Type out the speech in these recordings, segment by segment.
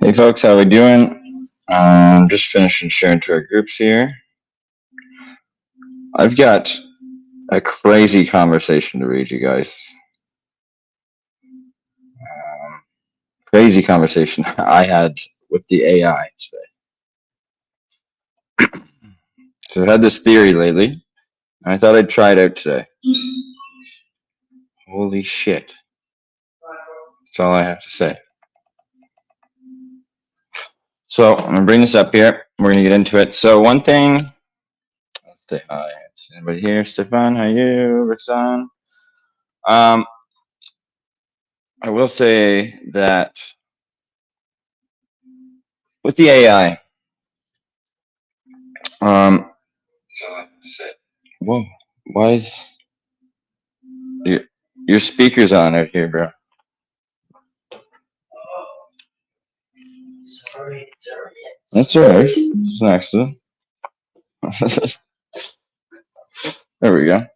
Hey folks, how we doing? Just finishing sharing to our groups here. I've got a crazy conversation to read you guys. Crazy conversation I had with the AI today. So I've had this theory lately, and I thought I'd try it out today. Holy shit. That's all I have to say. So I'm going to bring this up here. We're going to get into it. So one thing, let's say hi. Anybody here? Stefan, how are you? Roxanne? I will say that with the AI, whoa, why is your speaker's on out here, bro? Sorry. That's alright. It's an accident. There we go.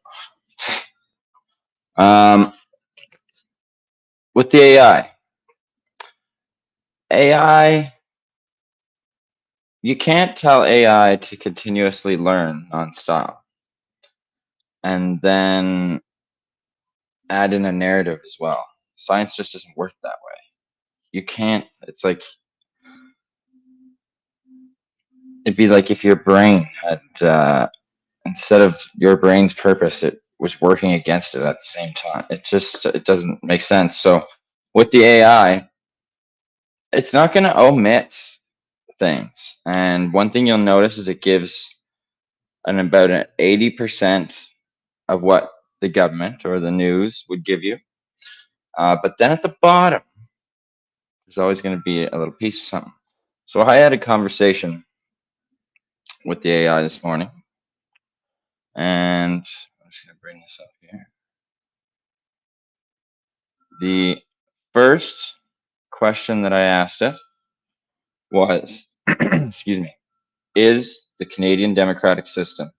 With the AI, you can't tell AI to continuously learn nonstop and then add in a narrative as well. Science just doesn't work that way. You can't, it's like, it'd be like if your brain had, instead of your brain's purpose, it was working against it at the same time. It doesn't make sense. So with the AI, it's not going to omit things. And one thing you'll notice is it gives about an 80% of what the government or the news would give you. But then at the bottom, there's always going to be a little piece of something. So I had a conversation with the AI this morning, and I'm just going to bring this up here. The first question that I asked it was, excuse me, is the Canadian democratic system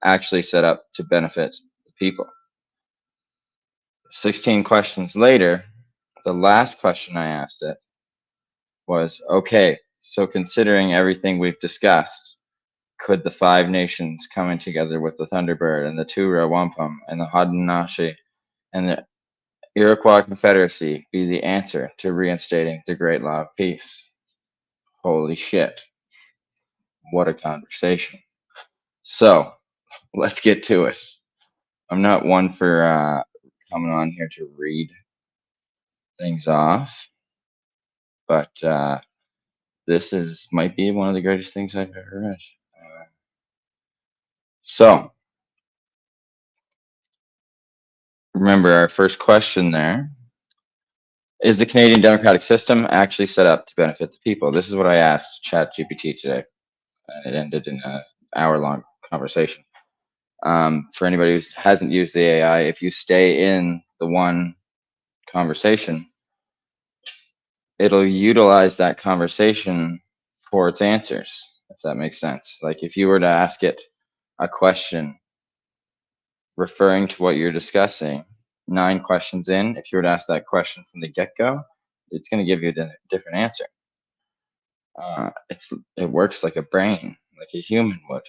actually set up to benefit the people? 16 questions later, the last question I asked it was, okay, so considering everything we've discussed, could the Five Nations coming together with the Thunderbird and the ÇŌRA Wampum and the Haudenosaunee and the Iroquois Confederacy be the answer to reinstating the Great Law of Peace? Holy shit. What a conversation. So, let's get to it. I'm not one for coming on here to read things off, but this might be one of the greatest things I've ever read. So, remember our first question there. Is the Canadian democratic system actually set up to benefit the people? This is what I asked ChatGPT today. It ended in an hour-long conversation. For anybody who hasn't used the AI, if you stay in the one conversation, it'll utilize that conversation for its answers, if that makes sense. Like if you were to ask it a question referring to what you're discussing, 9 questions in, if you were to ask that question from the get-go, it's going to give you a different answer. It works like a brain, like a human would,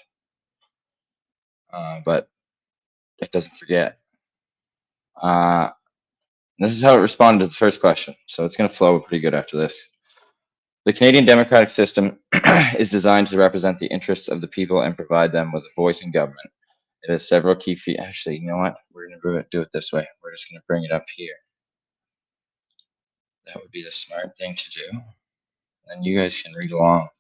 but it doesn't forget. This is how it responded to the first question, so it's going to flow pretty good after this. The Canadian democratic system is designed to represent the interests of the people and provide them with a voice in government. It has several key features. Actually, you know what? We're going to do it this way. We're just going to bring it up here. That would be the smart thing to do. And you guys can read along.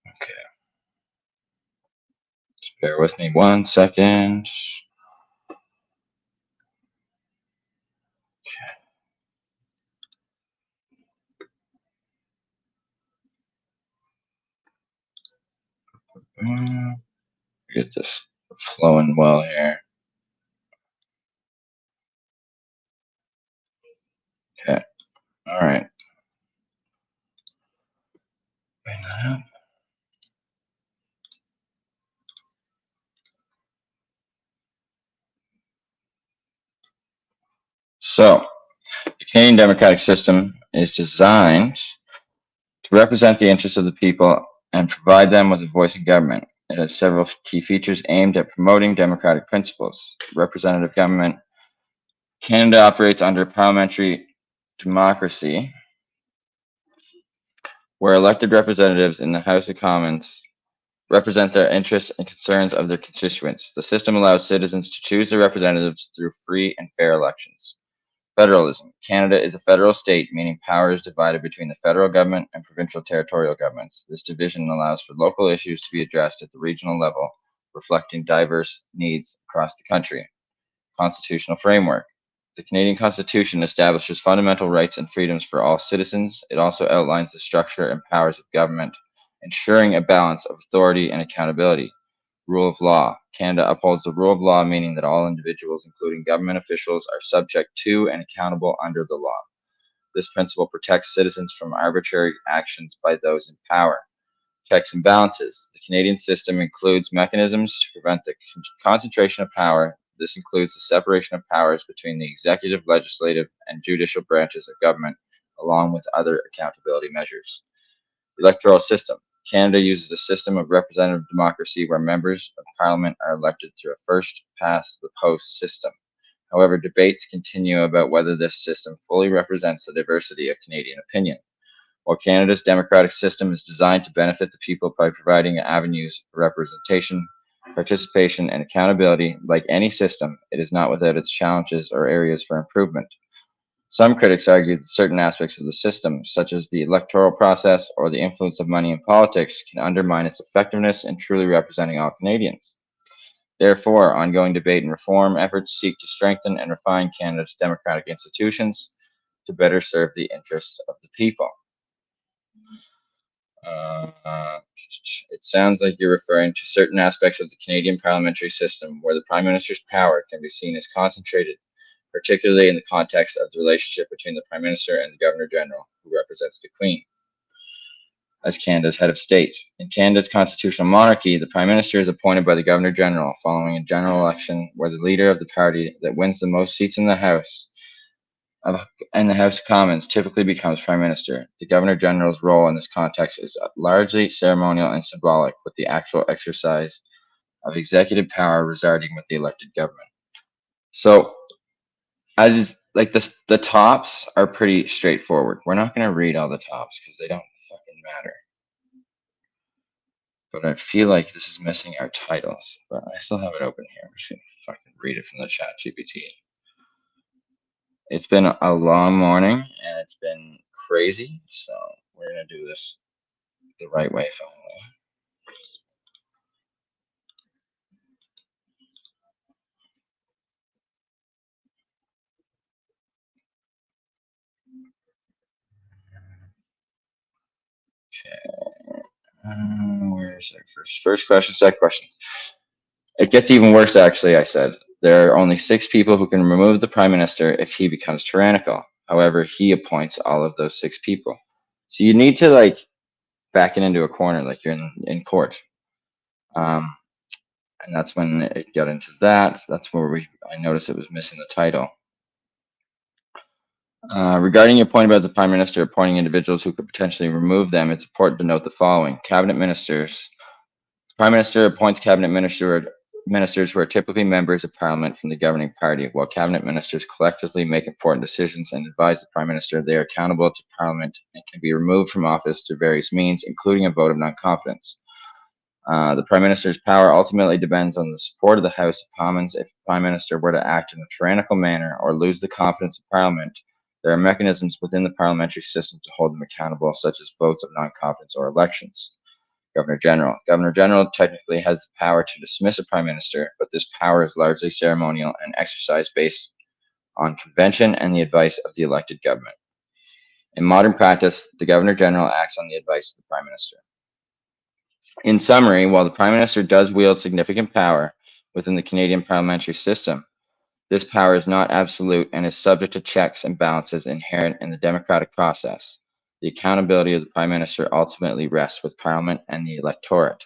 Okay. Just bear with me 1 second. Get this flowing well here. Okay. All right. Bring that up. So, the Canadian democratic system is designed to represent the interests of the people and provide them with a voice in government. It has several key features aimed at promoting democratic principles. Representative government. Canada operates under parliamentary democracy, where elected representatives in the House of Commons represent their interests and concerns of their constituents. The system allows citizens to choose their representatives through free and fair elections. Federalism. Canada is a federal state, meaning power is divided between the federal government and provincial territorial governments. This division allows for local issues to be addressed at the regional level, reflecting diverse needs across the country. Constitutional framework. The Canadian Constitution establishes fundamental rights and freedoms for all citizens. It also outlines the structure and powers of government, ensuring a balance of authority and accountability. Rule of law. Canada upholds the rule of law, meaning that all individuals, including government officials, are subject to and accountable under the law. This principle protects citizens from arbitrary actions by those in power. Checks and balances. The Canadian system includes mechanisms to prevent the concentration of power. This includes the separation of powers between the executive, legislative, and judicial branches of government, along with other accountability measures. Electoral system. Canada uses a system of representative democracy where members of parliament are elected through a first-past-the-post system. However, debates continue about whether this system fully represents the diversity of Canadian opinion. While Canada's democratic system is designed to benefit the people by providing avenues for representation, participation, and accountability, like any system, it is not without its challenges or areas for improvement. Some critics argue that certain aspects of the system, such as the electoral process or the influence of money in politics, can undermine its effectiveness in truly representing all Canadians. Therefore, ongoing debate and reform efforts seek to strengthen and refine Canada's democratic institutions to better serve the interests of the people. It sounds like you're referring to certain aspects of the Canadian parliamentary system where the Prime Minister's power can be seen as concentrated, particularly in the context of the relationship between the Prime Minister and the Governor General, who represents the Queen, as Canada's head of state. In Canada's constitutional monarchy, the Prime Minister is appointed by the Governor General following a general election where the leader of the party that wins the most seats in the House of Commons typically becomes Prime Minister. The Governor General's role in this context is largely ceremonial and symbolic, with the actual exercise of executive power residing with the elected government. So, as is, like the tops are pretty straightforward. We're not going to read all the tops because they don't fucking matter. But I feel like this is missing our titles. But I still have it open here. I'm just going to fucking read it from the chat GPT. It's been a long morning and it's been crazy, so we're gonna do this the right way finally. Okay. Where's our first question? Second question. It gets even worse, actually. I said there are only 6 people who can remove the Prime Minister if he becomes tyrannical. However, he appoints all of those 6 people. So you need to like back it into a corner, like you're in court. And that's when it got into that. That's where I noticed it was missing the title. Regarding your point about the Prime Minister appointing individuals who could potentially remove them, it's important to note the following. Cabinet ministers. The Prime Minister appoints cabinet ministers who are typically members of Parliament from the governing party. While cabinet ministers collectively make important decisions and advise the Prime Minister, they are accountable to Parliament and can be removed from office through various means, including a vote of non-confidence. The Prime Minister's power ultimately depends on the support of the House of Commons. If the Prime Minister were to act in a tyrannical manner or lose the confidence of Parliament, there are mechanisms within the parliamentary system to hold them accountable, such as votes of non-confidence or elections. Governor General. Governor General technically has the power to dismiss a Prime Minister, but this power is largely ceremonial and exercised based on convention and the advice of the elected government. In modern practice, the Governor General acts on the advice of the Prime Minister. In summary, while the Prime Minister does wield significant power within the Canadian parliamentary system, this power is not absolute and is subject to checks and balances inherent in the democratic process. The accountability of the Prime Minister ultimately rests with Parliament and the electorate,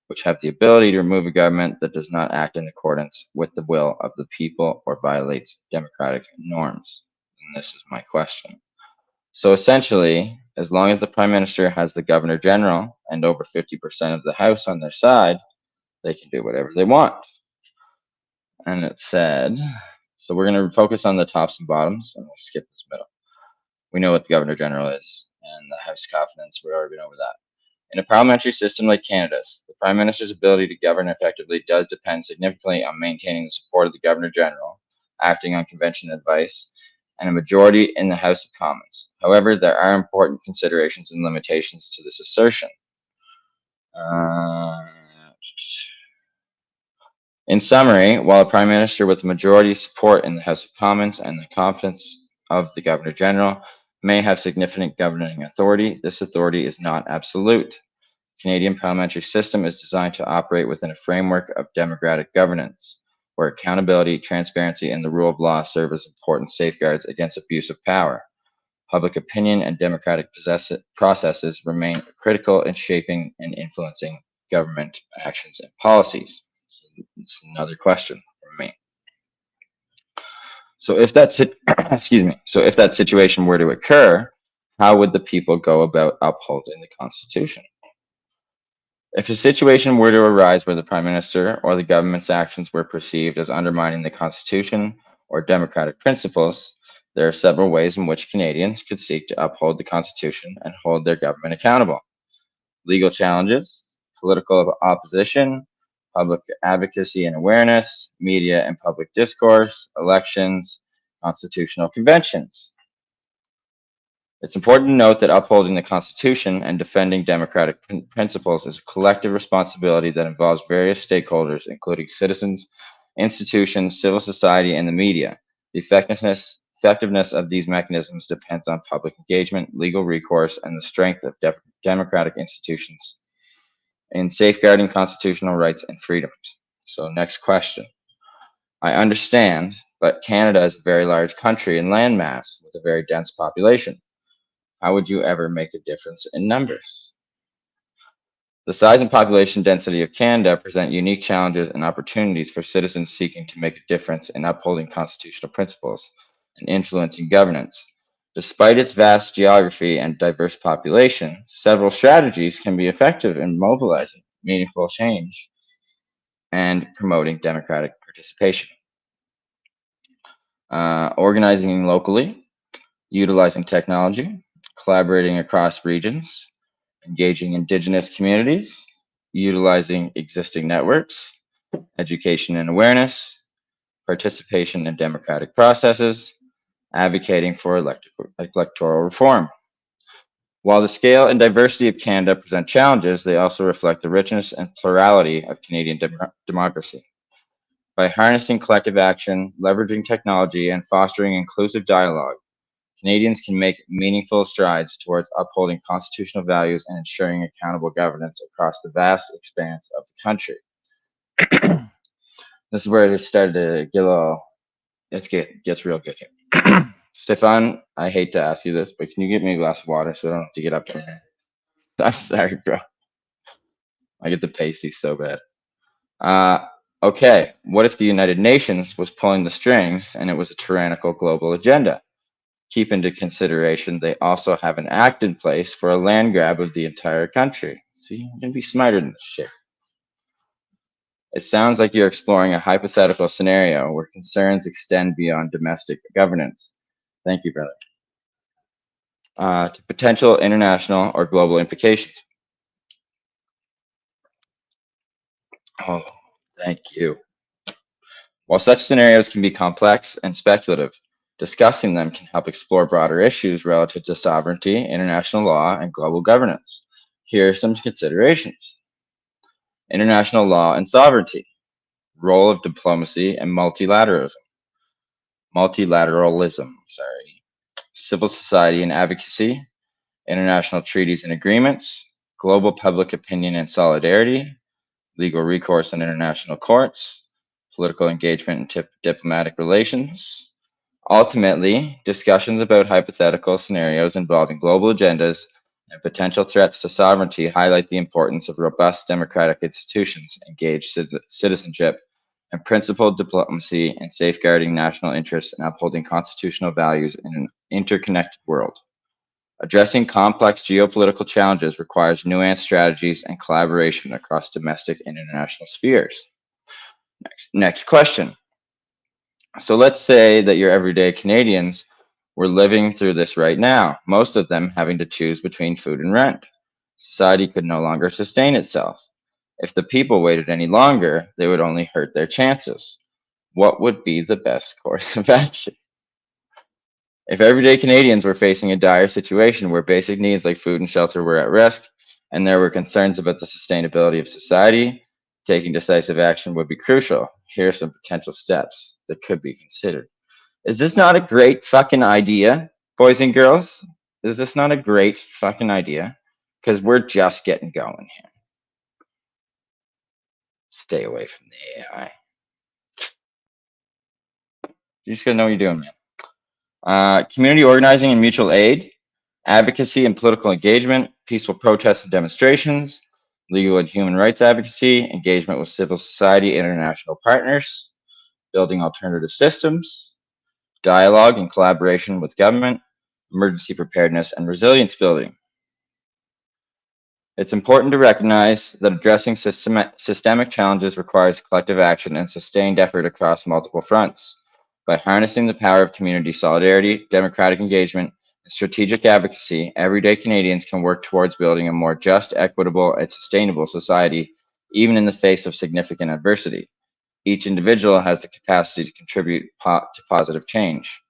which have the ability to remove a government that does not act in accordance with the will of the people or violates democratic norms. And this is my question. So essentially, as long as the Prime Minister has the Governor General and over 50% of the House on their side, they can do whatever they want. And it said, so we're going to focus on the tops and bottoms, and we'll skip this middle. We know what the Governor General is, and the House confidence, we've already been over that. In a parliamentary system like Canada's, the Prime Minister's ability to govern effectively does depend significantly on maintaining the support of the Governor General, acting on convention advice, and a majority in the House of Commons. However, there are important considerations and limitations to this assertion. In summary, while a Prime Minister with a majority support in the House of Commons and the confidence of the Governor General may have significant governing authority, this authority is not absolute. The Canadian parliamentary system is designed to operate within a framework of democratic governance, where accountability, transparency, and the rule of law serve as important safeguards against abuse of power. Public opinion and democratic processes remain critical in shaping and influencing government actions and policies. It's another question from me. So if that so if that situation were to occur, how would the people go about upholding the Constitution? If a situation were to arise where the Prime Minister or the government's actions were perceived as undermining the Constitution or democratic principles, there are several ways in which Canadians could seek to uphold the Constitution and hold their government accountable. Legal challenges, political opposition, public advocacy and awareness, media and public discourse, elections, constitutional conventions. It's important to note that upholding the Constitution and defending democratic principles is a collective responsibility that involves various stakeholders, including citizens, institutions, civil society, and the media. The effectiveness of these mechanisms depends on public engagement, legal recourse, and the strength of democratic institutions in safeguarding constitutional rights and freedoms. So next question. I understand, but Canada is a very large country in landmass with a very dense population. How would you ever make a difference in numbers? The size and population density of Canada present unique challenges and opportunities for citizens seeking to make a difference in upholding constitutional principles and influencing governance. Despite its vast geography and diverse population, several strategies can be effective in mobilizing meaningful change and promoting democratic participation. Organizing locally, utilizing technology, collaborating across regions, engaging Indigenous communities, utilizing existing networks, education and awareness, participation in democratic processes, advocating for electoral reform. While the scale and diversity of Canada present challenges, they also reflect the richness and plurality of Canadian democracy. By harnessing collective action, leveraging technology, and fostering inclusive dialogue, Canadians can make meaningful strides towards upholding constitutional values and ensuring accountable governance across the vast expanse of the country. This is where it started to get a little, gets real good here. Stefan, I hate to ask you this, but can you get me a glass of water so I don't have to get up from here? I'm sorry, bro. I get the pasty so bad. Okay, what if the United Nations was pulling the strings and it was a tyrannical global agenda? Keep into consideration they also have an act in place for a land grab of the entire country. See, you can be smarter than this shit. It sounds like you're exploring a hypothetical scenario where concerns extend beyond domestic governance. Thank you, brother. To potential international or global implications. Oh, thank you. While such scenarios can be complex and speculative, discussing them can help explore broader issues relative to sovereignty, international law, and global governance. Here are some considerations. International law and sovereignty, role of diplomacy and multilateralism, civil society and advocacy, international treaties and agreements, global public opinion and solidarity, legal recourse in international courts, political engagement and diplomatic relations. Ultimately, discussions about hypothetical scenarios involving global agendas and potential threats to sovereignty highlight the importance of robust democratic institutions, engaged citizenship, and principled diplomacy in safeguarding national interests and upholding constitutional values in an interconnected world. Addressing complex geopolitical challenges requires nuanced strategies and collaboration across domestic and international spheres. Next question. So let's say that your everyday Canadians were living through this right now, most of them having to choose between food and rent. Society could no longer sustain itself. If the people waited any longer, they would only hurt their chances. What would be the best course of action? If everyday Canadians were facing a dire situation where basic needs like food and shelter were at risk, and there were concerns about the sustainability of society, taking decisive action would be crucial. Here are some potential steps that could be considered. Is this not a great fucking idea, boys and girls? Is this not a great fucking idea? Because we're just getting going here. Stay away from the AI. You just gotta know what you're doing, man. Community organizing and mutual aid, advocacy and political engagement, peaceful protests and demonstrations, legal and human rights advocacy, engagement with civil society, international partners, building alternative systems, dialogue and collaboration with government, emergency preparedness and resilience building. It's important to recognize that addressing systemic challenges requires collective action and sustained effort across multiple fronts. By harnessing the power of community solidarity, democratic engagement, and strategic advocacy, everyday Canadians can work towards building a more just, equitable, and sustainable society, even in the face of significant adversity. Each individual has the capacity to contribute to positive change,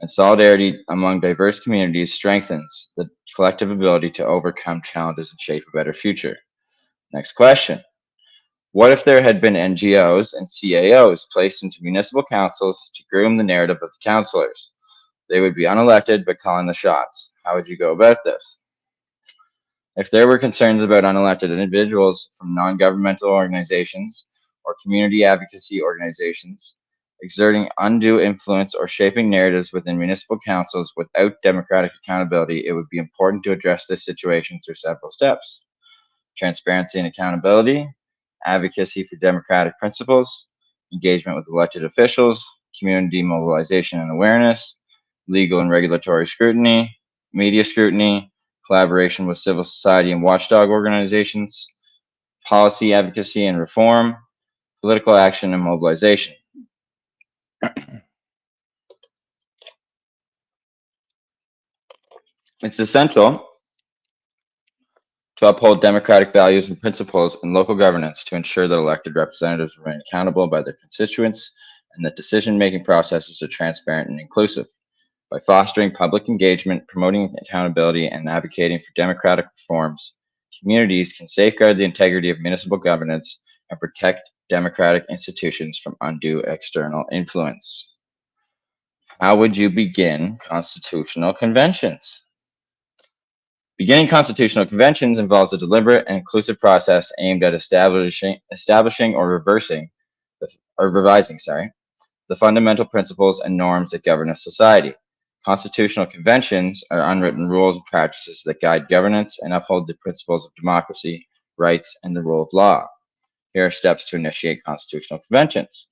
and solidarity among diverse communities strengthens the collective ability to overcome challenges and shape a better future. Next question. What if there had been NGOs and CAOs placed into municipal councils to groom the narrative of the councillors? They would be unelected but calling the shots. How would you go about this? If there were concerns about unelected individuals from non-governmental organizations or community advocacy organizations exerting undue influence or shaping narratives within municipal councils without democratic accountability, it would be important to address this situation through several steps. Transparency and accountability, advocacy for democratic principles, engagement with elected officials, community mobilization and awareness, legal and regulatory scrutiny, media scrutiny, collaboration with civil society and watchdog organizations, policy advocacy and reform, political action and mobilization. It's essential to uphold democratic values and principles in local governance to ensure that elected representatives remain accountable by their constituents and that decision-making processes are transparent and inclusive. By fostering public engagement, promoting accountability, and advocating for democratic reforms, communities can safeguard the integrity of municipal governance and protect democratic institutions from undue external influence. How would you begin constitutional conventions? Beginning constitutional conventions involves a deliberate and inclusive process aimed at establishing or revising the fundamental principles and norms that govern a society. Constitutional conventions are unwritten rules and practices that guide governance and uphold the principles of democracy, rights, and the rule of law. Here are steps to initiate constitutional conventions: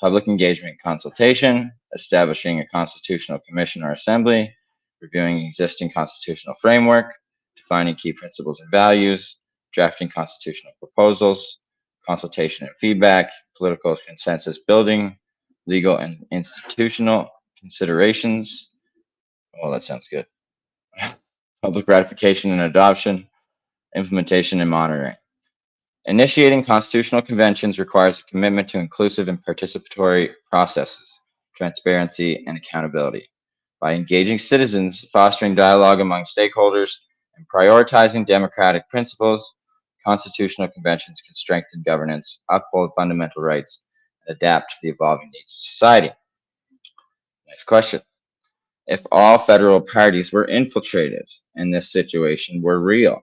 public engagement and consultation, establishing a constitutional commission or assembly, reviewing existing constitutional framework, defining key principles and values, drafting constitutional proposals, consultation and feedback, political consensus building, legal and institutional considerations. Well, that sounds good. Public ratification and adoption, implementation and monitoring. Initiating constitutional conventions requires a commitment to inclusive and participatory processes, transparency, and accountability. By engaging citizens, fostering dialogue among stakeholders, and prioritizing democratic principles, constitutional conventions can strengthen governance, uphold fundamental rights, and adapt to the evolving needs of society. Next question. If all federal parties were infiltrated and this situation were real,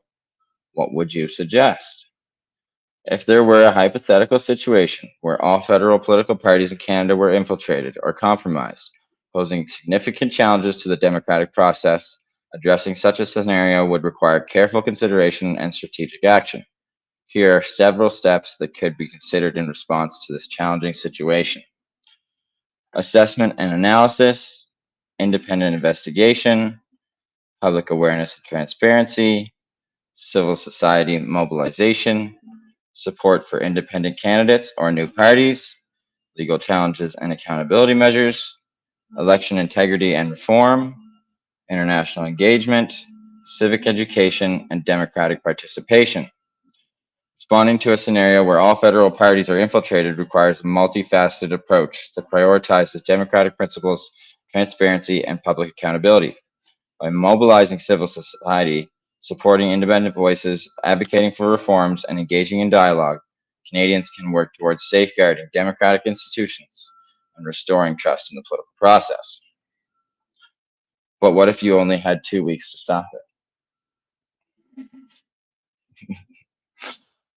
what would you suggest? If there were a hypothetical situation where all federal political parties in Canada were infiltrated or compromised, posing significant challenges to the democratic process, addressing such a scenario would require careful consideration and strategic action. Here are several steps that could be considered in response to this challenging situation. Assessment and analysis, independent investigation, public awareness and transparency, civil society mobilization, support for independent candidates or new parties, legal challenges and accountability measures, election integrity and reform, international engagement, civic education, and democratic participation. Responding to a scenario where all federal parties are infiltrated requires a multifaceted approach that prioritizes democratic principles, transparency, and public accountability. By mobilizing civil society, supporting independent voices, advocating for reforms, and engaging in dialogue, Canadians can work towards safeguarding democratic institutions and restoring trust in the political process. But what if you only had 2 weeks to stop it?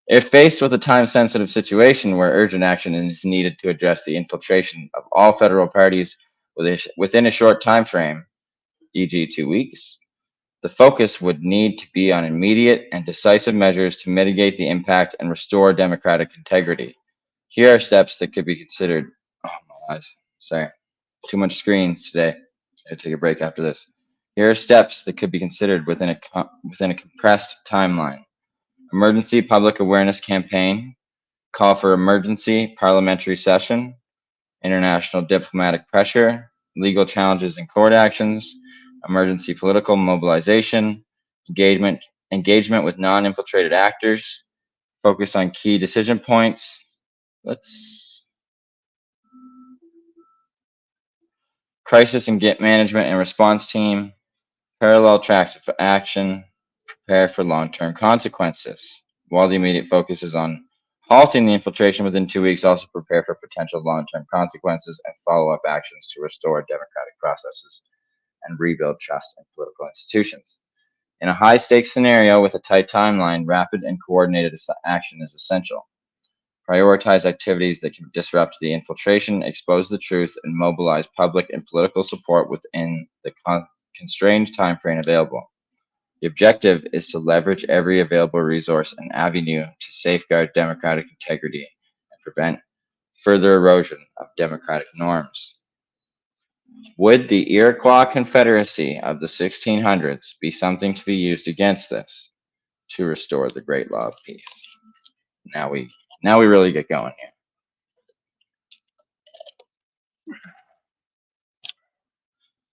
If faced with a time-sensitive situation where urgent action is needed to address the infiltration of all federal parties within a short time frame, e.g. 2 weeks, the focus would need to be on immediate and decisive measures to mitigate the impact and restore democratic integrity. Here are steps that could be considered. Oh, my eyes. Sorry. Too much screens today. I'll take a break after this. Here are steps that could be considered within a compressed timeline. Emergency public awareness campaign, call for emergency parliamentary session, international diplomatic pressure, legal challenges and court actions, emergency political mobilization, engagement with non-infiltrated actors, focus on key decision points. Crisis and management and response team, parallel tracks of action, prepare for long-term consequences. While the immediate focus is on halting the infiltration within 2 weeks, also prepare for potential long-term consequences and follow-up actions to restore democratic processes and rebuild trust in political institutions. In a high-stakes scenario with a tight timeline, rapid and coordinated action is essential. Prioritize activities that can disrupt the infiltration, expose the truth, and mobilize public and political support within the constrained timeframe available. The objective is to leverage every available resource and avenue to safeguard democratic integrity and prevent further erosion of democratic norms. Would the Iroquois Confederacy of the 1600s be something to be used against this to restore the great law of peace? Now we really get going here.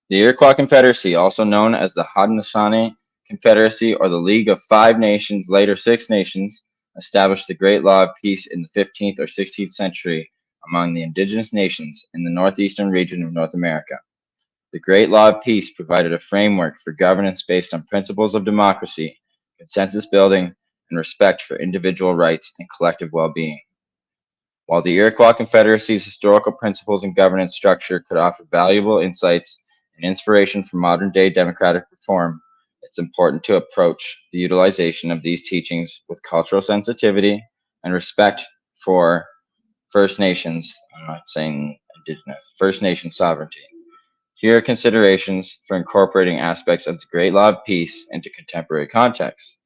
The Iroquois Confederacy, also known as the Haudenosaunee Confederacy or the League of Five Nations, later Six Nations, established the Great Law of Peace in the 15th or 16th century among the indigenous nations in the northeastern region of North America. The Great Law of Peace provided a framework for governance based on principles of democracy, consensus building, and respect for individual rights and collective well-being. While the Iroquois Confederacy's historical principles and governance structure could offer valuable insights and inspiration for modern-day democratic reform, it's important to approach the utilization of these teachings with cultural sensitivity and respect for First Nations, I'm not saying Indigenous, First Nation sovereignty. Here are considerations for incorporating aspects of the Great Law of Peace into contemporary context.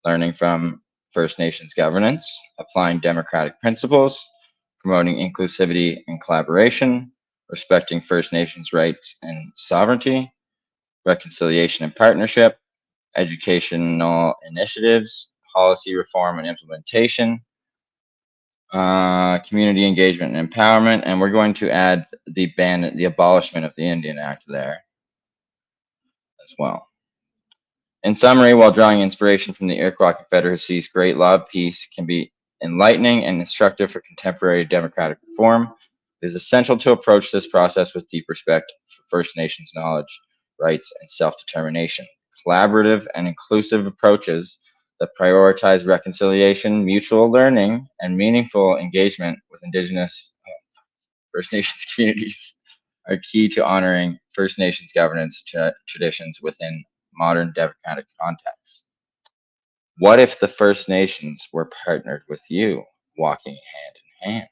Learning from First Nations governance, applying democratic principles, promoting inclusivity and collaboration, respecting First Nations rights and sovereignty, reconciliation and partnership, educational initiatives, policy reform and implementation, community engagement and empowerment, and we're going to add the abolishment of the Indian Act there as well. In summary, while drawing inspiration from the Iroquois Confederacy's Great Law of Peace can be enlightening and instructive for contemporary democratic reform, it is essential to approach this process with deep respect for First Nations knowledge, rights, and self-determination. Collaborative and inclusive approaches that prioritize reconciliation, mutual learning, and meaningful engagement with Indigenous First Nations communities are key to honoring First Nations governance traditions within modern democratic contexts. What if the First Nations were partnered with you, walking hand in hand?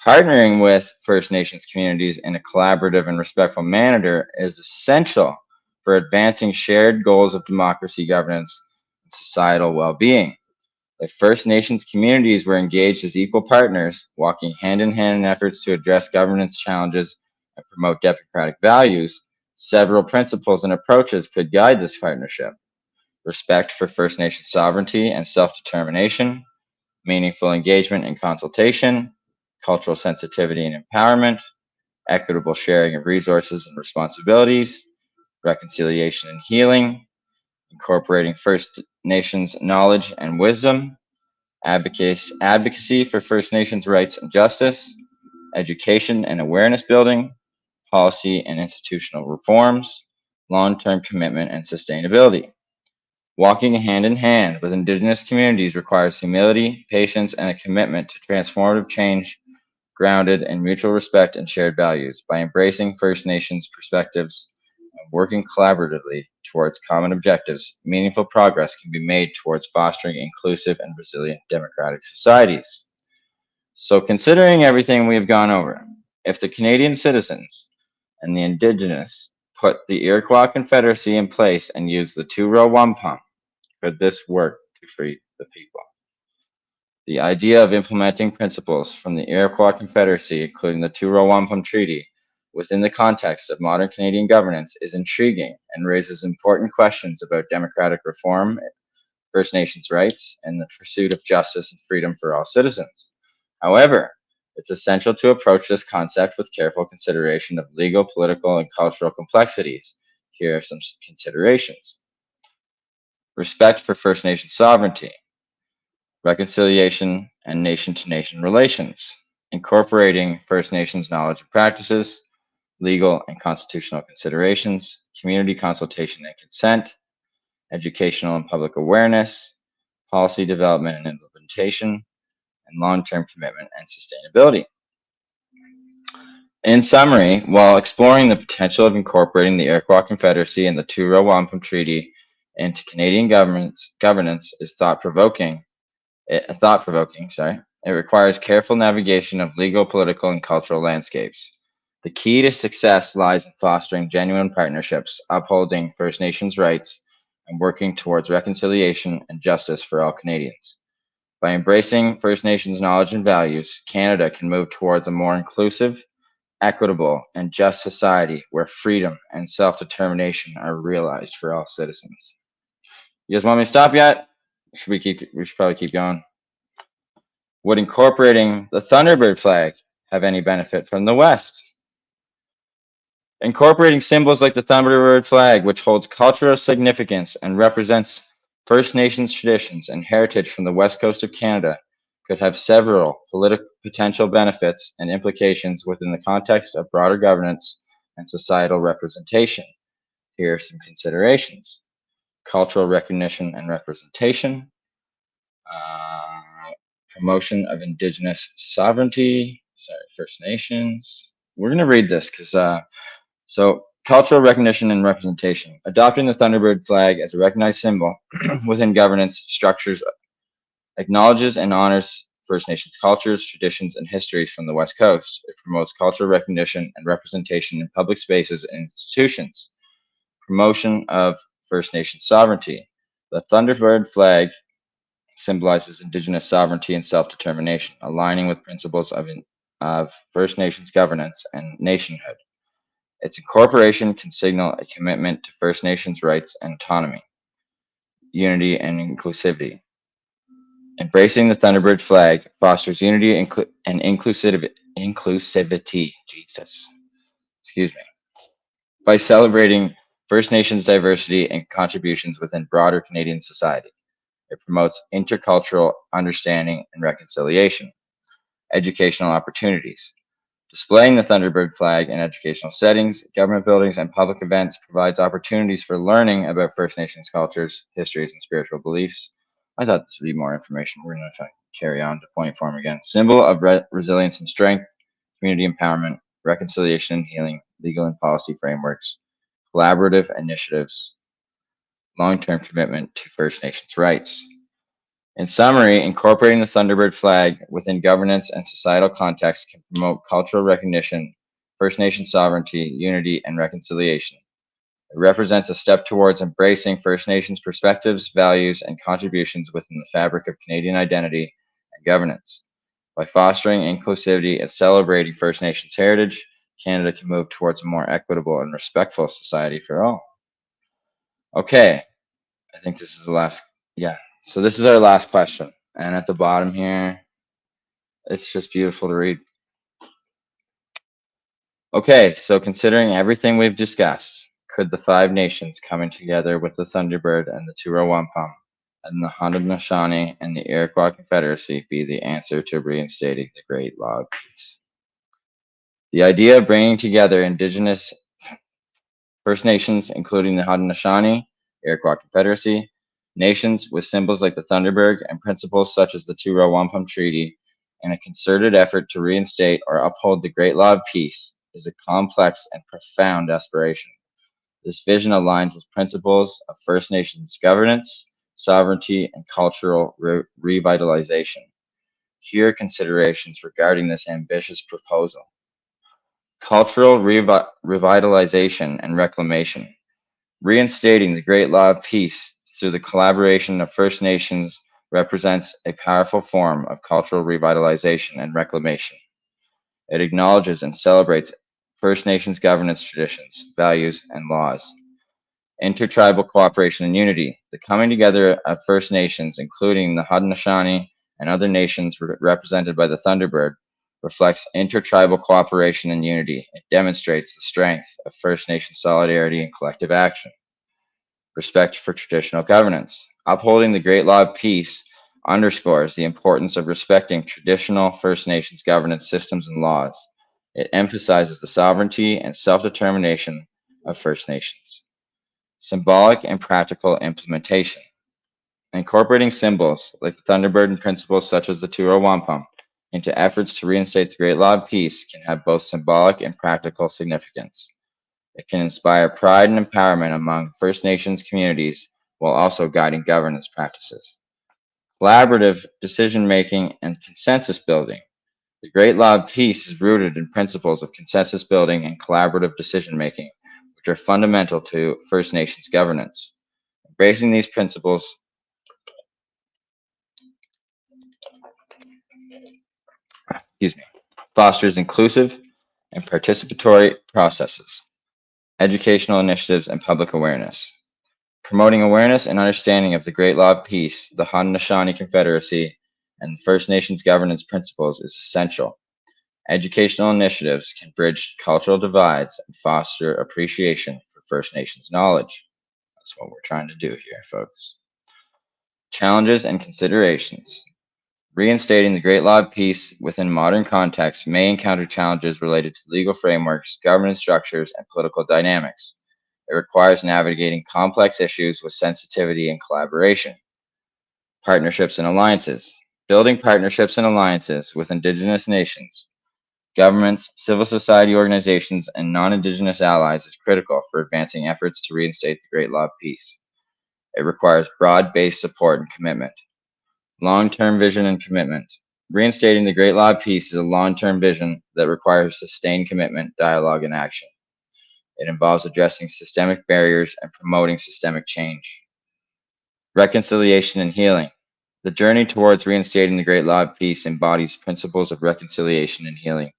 Partnering with First Nations communities in a collaborative and respectful manner is essential for advancing shared goals of democracy, governance, and societal well-being. If First Nations communities were engaged as equal partners, walking hand in hand in efforts to address governance challenges and promote democratic values, several principles and approaches could guide this partnership: respect for First Nation sovereignty and self-determination, meaningful engagement and consultation, cultural sensitivity and empowerment, equitable sharing of resources and responsibilities, reconciliation and healing, incorporating First Nations knowledge and wisdom, advocacy for First Nations rights and justice, education and awareness building, policy and institutional reforms, long-term commitment and sustainability. Walking hand in hand with Indigenous communities requires humility, patience, and a commitment to transformative change grounded in mutual respect and shared values. By embracing First Nations perspectives and working collaboratively towards common objectives, meaningful progress can be made towards fostering inclusive and resilient democratic societies. So, considering everything we have gone over, if the Canadian citizens and the Indigenous put the Iroquois Confederacy in place and used the two-row wampum, could this work to free the people? The idea of implementing principles from the Iroquois Confederacy, including the two-row wampum treaty, within the context of modern Canadian governance is intriguing and raises important questions about democratic reform, First Nations rights, and the pursuit of justice and freedom for all citizens. However, it's essential to approach this concept with careful consideration of legal, political, and cultural complexities. Here are some considerations: respect for First Nation sovereignty, reconciliation and nation-to-nation relations, incorporating First Nations knowledge and practices, legal and constitutional considerations, community consultation and consent, educational and public awareness, policy development and implementation, and long-term commitment and sustainability. In summary, while exploring the potential of incorporating the Iroquois Confederacy and the two-row wampum treaty into Canadian governance is thought-provoking, it requires careful navigation of legal, political, and cultural landscapes. The key to success lies in fostering genuine partnerships, upholding First Nations rights, and working towards reconciliation and justice for all Canadians. By embracing First Nations knowledge and values, Canada can move towards a more inclusive, equitable, and just society where freedom and self-determination are realized for all citizens. You guys want me to stop yet? We should probably keep going. Would incorporating the Thunderbird flag have any benefit from the West? Incorporating symbols like the Thunderbird flag, which holds cultural significance and represents First Nations traditions and heritage from the west coast of Canada, could have several potential benefits and implications within the context of broader governance and societal representation. Here are some considerations: cultural recognition and representation, promotion of Indigenous sovereignty, First Nations. We're going to read this because, cultural recognition and representation. Adopting the Thunderbird flag as a recognized symbol within governance structures acknowledges and honors First Nations cultures, traditions, and histories from the West Coast. It promotes cultural recognition and representation in public spaces and institutions. Promotion of First Nations sovereignty. The Thunderbird flag symbolizes Indigenous sovereignty and self-determination, aligning with principles of First Nations governance and nationhood. Its incorporation can signal a commitment to First Nations rights and autonomy, unity, and inclusivity. Embracing the Thunderbird flag fosters unity and inclusivity. By celebrating First Nations diversity and contributions within broader Canadian society. It promotes intercultural understanding and reconciliation. Educational opportunities. Displaying the Thunderbird flag in educational settings, government buildings, and public events provides opportunities for learning about First Nations cultures, histories, and spiritual beliefs. I thought this would be more information. We're going to carry on to point form again. Symbol of resilience and strength, community empowerment, reconciliation and healing, legal and policy frameworks, collaborative initiatives, long-term commitment to First Nations rights. In summary, incorporating the Thunderbird flag within governance and societal context can promote cultural recognition, First Nation sovereignty, unity, and reconciliation. It represents a step towards embracing First Nations perspectives, values, and contributions within the fabric of Canadian identity and governance. By fostering inclusivity and celebrating First Nations heritage, Canada can move towards a more equitable and respectful society for all. Okay, I think this is the last. Yeah, so this is our last question. And at the bottom here, it's just beautiful to read. Okay, so considering everything we've discussed, could the Five Nations coming together with the Thunderbird and the ÇŌRO₁₼ and the Haudenosaunee and the Iroquois Confederacy be the answer to reinstating the Great Law of Peace? The idea of bringing together Indigenous First Nations, including the Haudenosaunee, Iroquois Confederacy, nations with symbols like the Thunderbird and principles such as the ÇŌRO₁₼ Treaty, in a concerted effort to reinstate or uphold the Great Law of Peace, is a complex and profound aspiration. This vision aligns with principles of First Nations governance, sovereignty, and cultural revitalization. Here are considerations regarding this ambitious proposal. Cultural revitalization and reclamation. Reinstating the Great Law of Peace through the collaboration of First Nations represents a powerful form of cultural revitalization and reclamation. It acknowledges and celebrates First Nations governance traditions, values, and laws. Intertribal cooperation and unity. The coming together of First Nations, including the Haudenosaunee and other nations represented by the Thunderbird, reflects intertribal cooperation and unity. It demonstrates the strength of First Nation solidarity and collective action. Respect for traditional governance. Upholding the Great Law of Peace underscores the importance of respecting traditional First Nations governance systems and laws. It emphasizes the sovereignty and self-determination of First Nations. Symbolic and practical implementation. Incorporating symbols like the Thunderbird and principles such as the ÇŌRO₁₼ into efforts to reinstate the Great Law of Peace can have both symbolic and practical significance. It can inspire pride and empowerment among First Nations communities while also guiding governance practices. Collaborative decision-making and consensus building. The Great Law of Peace is rooted in principles of consensus building and collaborative decision-making, which are fundamental to First Nations governance. Embracing these principles fosters inclusive and participatory processes, educational initiatives, and public awareness. Promoting awareness and understanding of the Great Law of Peace, the Haudenosaunee Confederacy, and the First Nations governance principles is essential. Educational initiatives can bridge cultural divides and foster appreciation for First Nations knowledge. That's what we're trying to do here, folks. Challenges and considerations. Reinstating the Great Law of Peace within modern contexts may encounter challenges related to legal frameworks, governance structures, and political dynamics. It requires navigating complex issues with sensitivity and collaboration. Partnerships and alliances. Building partnerships and alliances with Indigenous nations, governments, civil society organizations, and non-Indigenous allies is critical for advancing efforts to reinstate the Great Law of Peace. It requires broad-based support and commitment. Long-term vision and commitment. Reinstating the Great Law of Peace is a long-term vision that requires sustained commitment, dialogue, and action. It involves addressing systemic barriers and promoting systemic change. Reconciliation and healing. The journey towards reinstating the Great Law of Peace embodies principles of reconciliation and healing.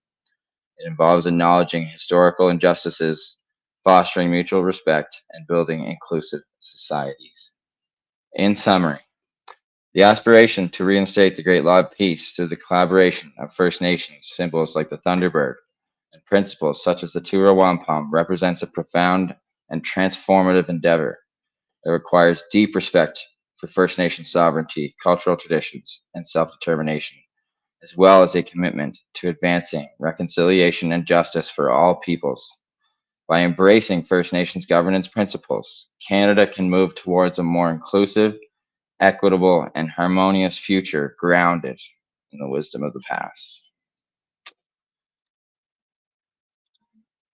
It involves acknowledging historical injustices, fostering mutual respect, and building inclusive societies. In summary, the aspiration to reinstate the Great Law of Peace through the collaboration of First Nations symbols like the Thunderbird and principles such as the ÇŌRO₁₼ represents a profound and transformative endeavor. It requires deep respect for First Nation sovereignty, cultural traditions, and self-determination, as well as a commitment to advancing reconciliation and justice for all peoples. By embracing First Nations governance principles, Canada can move towards a more inclusive, equitable, and harmonious future grounded in the wisdom of the past.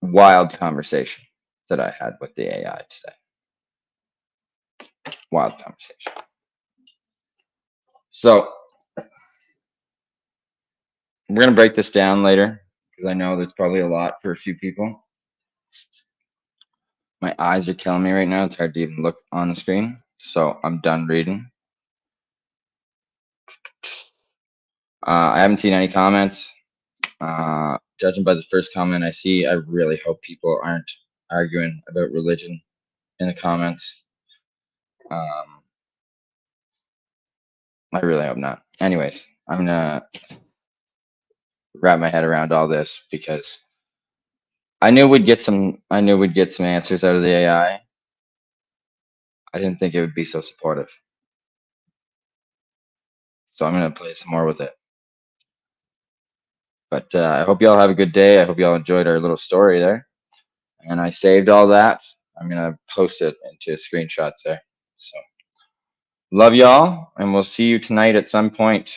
Wild conversation that I had with the AI today. Wild conversation. So we're going to break this down later because I know there's probably a lot for a few people. My eyes are killing me right now. It's hard to even look on the screen. So I'm done reading. I haven't seen any comments. Judging by the first comment I see, I really hope people aren't arguing about religion in the comments. I really hope not. Anyways, I'm gonna wrap my head around all this because I knew we'd get some answers out of the AI. I didn't think it would be so supportive. So I'm gonna play some more with it. But I hope y'all have a good day. I hope y'all enjoyed our little story there. And I saved all that. I'm gonna post it into screenshots there. So love y'all, and we'll see you tonight at some point.